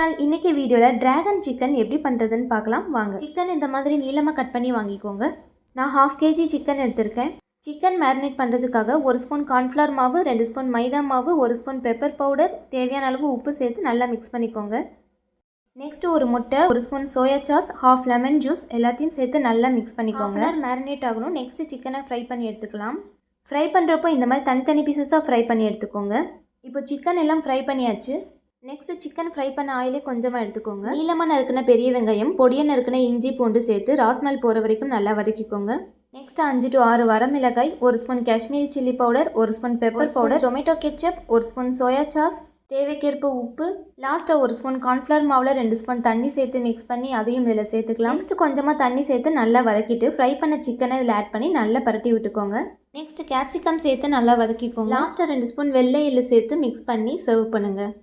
Channel. இன்னைக்கு வீடியோவில் dragon chicken எப்படி பண்ணுறதுன்னு பார்க்கலாம் வாங்க. சிக்கன் இந்த மாதிரி நீளமாக கட் பண்ணி வாங்கிக்கோங்க. நான் 1/2 kg சிக்கன் எடுத்திருக்கேன். சிக்கன் மேரினேட் பண்ணுறதுக்காக 1 ஸ்பூன் கார்ன்ஃப்ளவர் மாவு, 2 ஸ்பூன் மைதா மாவு, 1 ஸ்பூன் பெப்பர் பவுடர், தேவையான அளவு உப்பு சேர்த்து நல்லா மிக்ஸ் பண்ணிக்கோங்க. நெக்ஸ்ட் ஒரு முட்டை, 1 spoon soya sauce, 1/2 lemon juice எல்லாத்தையும் சேர்த்து நல்லா மிக்ஸ் பண்ணிக்கோங்க. மேரினேட் ஆகணும். நெக்ஸ்ட் சிக்கனை ஃப்ரை பண்ணி எடுத்துக்கலாம். ஃப்ரை பண்ணுறப்போ இந்த மாதிரி தனித்தனி பீசஸாக ஃப்ரை பண்ணி எடுத்துக்கோங்க. இப்போ சிக்கன் எல்லாம் ஃப்ரை பண்ணியாச்சு. நெக்ஸ்ட் சிக்கன் ஃப்ரை பண்ண ஆயிலே கொஞ்சமாக எடுத்துக்கோங்க. நீளமாக நறுக்கின பெரிய வெங்காயம், பொடியை நறுக்கின இஞ்சி பூண்டு சேர்த்து ராஸ்மல் போகிற வரைக்கும் நல்லா வதக்கிக்கோங்க. நெக்ஸ்ட் 5 to 6 வரமிளகாய், 1 spoon Kashmiri chilli powder, 1 spoon pepper powder, tomato ketchup, 1 spoon soya sauce, தேவைக்கேற்ப உப்பு, லாஸ்ட்டாக 1 ஸ்பூன் கார்ன்ஃப்ளவர் மாவில் 2 ஸ்பூன் தண்ணி சேர்த்து மிக்ஸ் பண்ணி அதையும் இதில் சேர்த்துக்கலாம். நெக்ஸ்ட் கொஞ்சமாக தண்ணி சேர்த்து நல்லா வதக்கிட்டு ஃப்ரை பண்ண சிக்கனை இதில் ஆட் பண்ணி நல்லா பரட்டி விட்டுக்கோங்க. நெக்ஸ்ட் கேப்சிகம் சேர்த்து நல்லா வதக்கிக்கோங்க. லாஸ்ட்டாக 2 ஸ்பூன் வெள்ளை எள்ளு சேர்த்து மிக்ஸ் பண்ணி சர்வ் பண்ணுங்கள்.